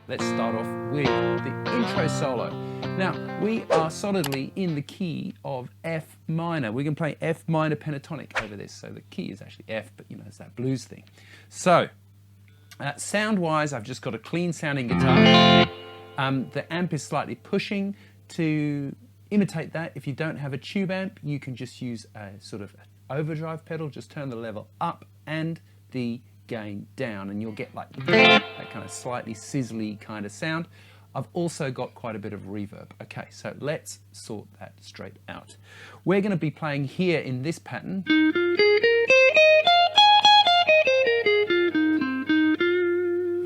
let's start off with the intro solo. Now, we are solidly in the key of F minor. We can play F minor pentatonic over this. So the key is actually F, but you know, it's that blues thing. So, sound-wise, I've just got a clean sounding guitar. The amp is slightly pushing. To imitate that, if you don't have a tube amp, you can just use a sort of overdrive pedal. Just turn the level up and the gain down, and you'll get like that kind of slightly sizzly kind of sound. I've also got quite a bit of reverb. Okay, so let's sort that straight out. We're going to be playing here in this pattern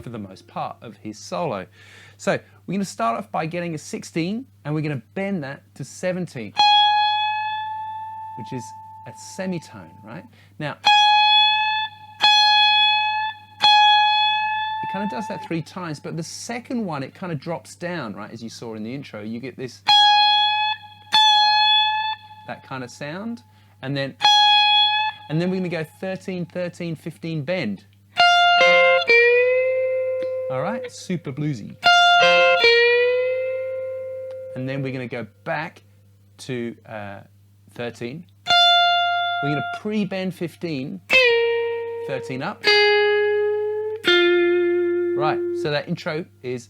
for the most part of his solo. So we're going to start off by getting a 16, and we're going to bend that to 17, which is a semitone, right? Now, kind of does that 3 times, but the second one it kind of drops down, right? As you saw in the intro, you get this, that kind of sound, and then we're going to go 13, 13, 15 bend. All right, super bluesy. And then we're going to go back to 13. We're going to pre-bend 15, 13 up. Right, so that intro is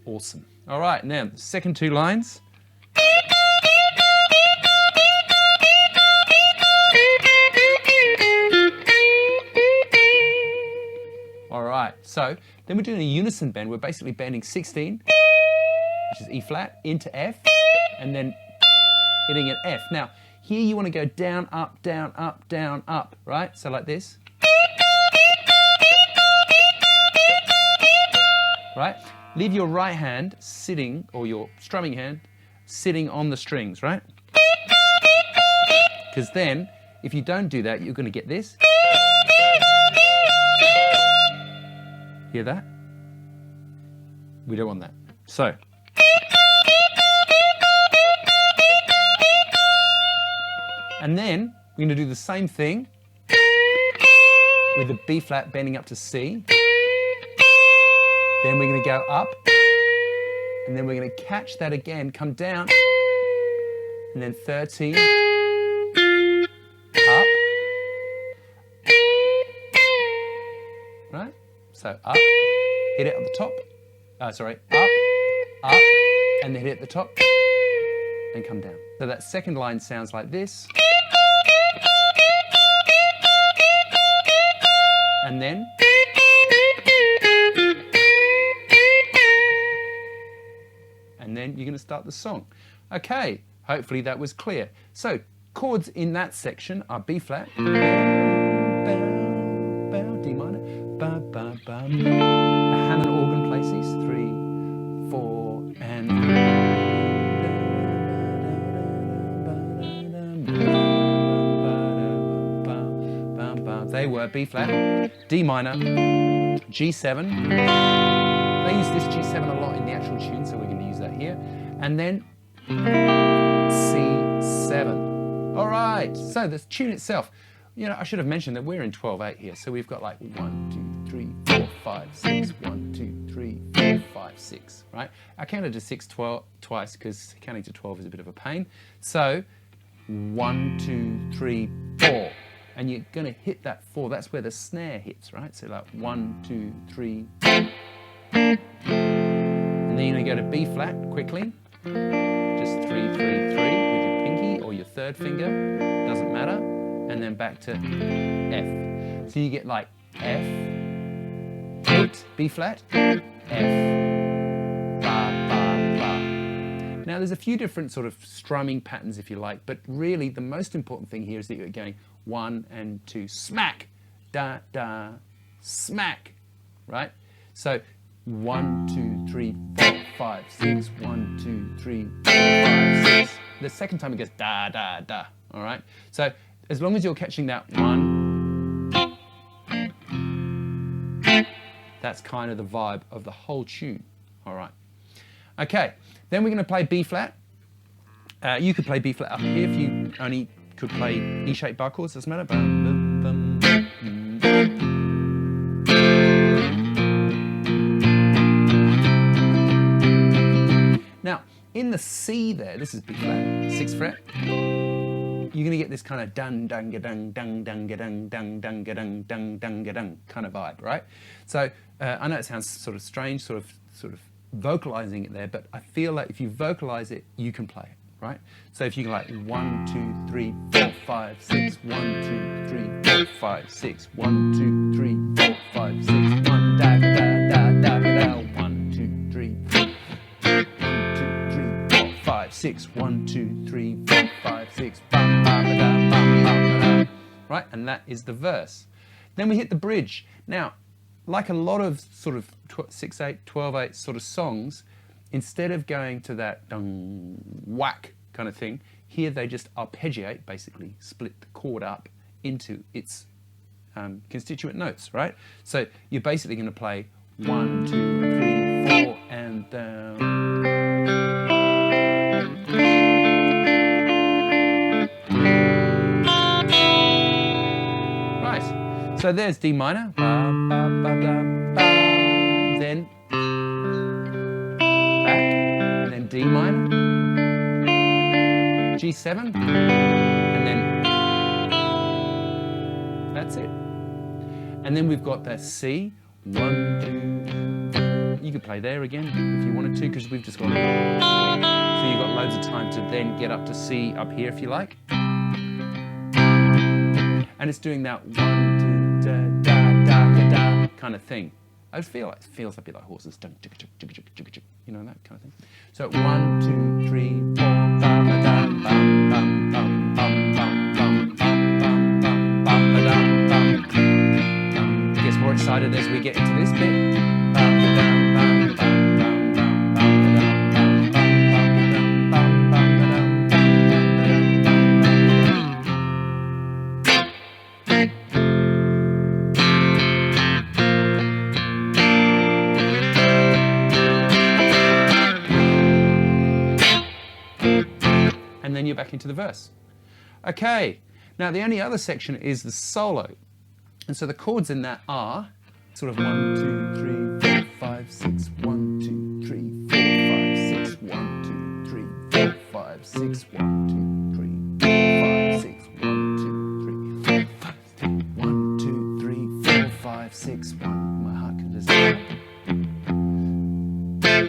awesome. All right, now the second 2 lines. All right, so then we're doing a unison bend. We're basically bending 16, which is E flat, into F, and then hitting an F. Now, here you want to go down, up, down, up, down, up, right? So like this. Right? Leave your right hand sitting, or your strumming hand, sitting on the strings, right? Because then, if you don't do that, you're going to get this. Hear that? We don't want that. So, and then we're going to do the same thing with the B flat bending up to C. Then we're going to go up, and then we're going to catch that again, come down, and then 13, up, right? So up, hit it at the top, up, and then hit it at the top, and come down. So that second line sounds like this. And then you're going to start the song. Okay, hopefully that was clear. So chords in that section are B flat, D minor, a Hammond organ plays these 3, 4, and they were B flat, D minor, G7. They use this G7 a lot in the actual tune, so we're going to use that here. And then C7. All right, so the tune itself, you know, I should have mentioned that we're in 12/8 here. So we've got like 1, 2, 3, 4, 5, 6, 1, 2, 3, 4, 5, 6, right? I counted to 6 twice because counting to 12 is a bit of a pain. So 1, 2, 3, 4. And you're going to hit that 4. That's where the snare hits, right? So like 1, 2, 3. And then you're going to go to B flat quickly. Just 3, 3, 3 with your pinky or your third finger. Doesn't matter. And then back to F. So you get like F, 8, B flat, F, ba, ba, ba. Now there's a few different sort of strumming patterns if you like, but really the most important thing here is that you're going 1 and 2, smack, da, da, smack, right? So 1, 2, 3, 4, 5, 6, 1, 2, 3, 4, 5, 6. The second time it goes da, da, da, all right? So as long as you're catching that 1, that's kind of the vibe of the whole tune, all right? Okay, then we're going to play B flat, You could play B flat up here if you only could play E-shaped bar chords, doesn't matter. Bum, bum, bum, Now, in the C there, this is B flat, 6th fret, you're going to get this kind of dun dun ga dun dun dun ga dun dun dun ga dun dun dun ga dun kind of vibe, right? So I know it sounds sort of strange, sort of vocalizing it there, but I feel like if you vocalize it, you can play it, right? So if you can like 1, 2, 3, 4, 5, 6, 1, 2, 3, 4, 5, 6, 1, 2, 3, 4, 5, 6, 1 da da da da da da 1, 2, 3, 4, 6, 1, 2, 3, 4, 5, 6, bum, bum, ba, da, bum, bum, ba, da. Right, and that is the verse. Then we hit the bridge. Now, like a lot of sort of 6/8, 12/8 sort of songs, instead of going to that dung, whack kind of thing, here they just arpeggiate, basically split the chord up into its constituent notes, right? So you're basically going to play 1, 2, 3, 4, and down. So there's D minor, ba, ba, ba, da, ba. Then back, and then D minor, G7, and then that's it. And then we've got that C, 1, 2, you could play there again if you wanted to, because we've just got, so you've got loads of time to then get up to C up here if you like. And it's doing that 1, 2, da, da, da, da, da kind of thing. I feel like it feels a bit like horses, you know, that kind of thing. So 1, 2, 3, 4, ba, ba, da, bum, bum, bum, bum, bum, bum, bum, bum, bum, bum, ba, da, bum. It gets more excited as we get into this bit. Ba, ba, da, bum, bum, bum, bum, bum, ba, da, bum, bum, bum, bum, bum, bum, ba, da. And then you're back into the verse. Okay, now the only other section is the solo. And so the chords in that are sort of 1, 2, 3, 4, 5, 6, 1, 2, 3, 4, 5, 6, 1, 2, 3, 4, 5, 6, 1, 2, 3, 4, 5, 6, 1, 2, 3, 4, 5, 1, 2, 3, 4, 5, 6, 1. My heart can just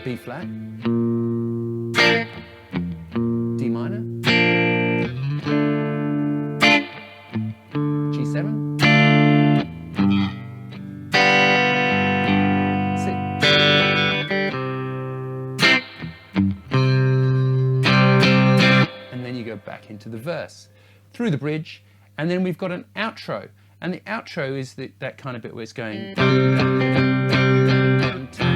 B flat, D minor, G7, C. And then you go back into the verse, through the bridge, and then we've got an outro. And the outro is that kind of bit where it's going dun, dun, dun, dun, dun, dun.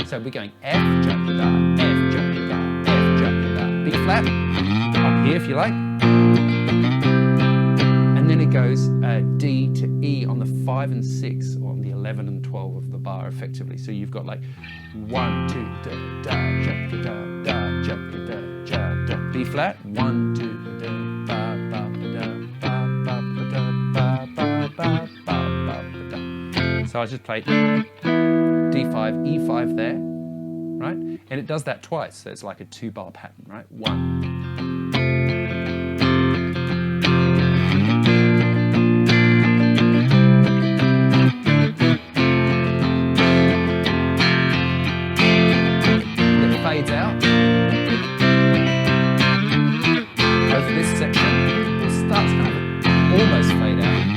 So we're going F, jump the da, F, jump the da, F, jump the da, B flat, up here if you like. And then it goes D to E on the 5 and 6, or on the 11 and 12 of the bar effectively. So you've got like 1, 2, da, da, jump the da, da, jump the da, ja, da, B flat, 1, 2, da, ba, ba, ba, ba, ba, ba, ba, ba, ba, ba, ba, ba. So I just played D5, E5 there, right? And it does that twice, so it's like a 2-bar pattern, right? 1. It fades out. Over this section, it starts kind of almost fade out.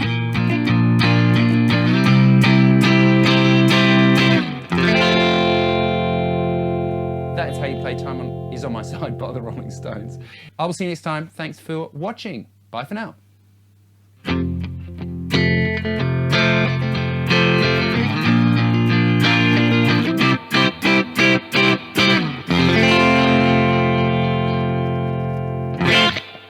That's how you play Time Is on My Side by the Rolling Stones. I will see you next time. Thanks for watching. Bye for now.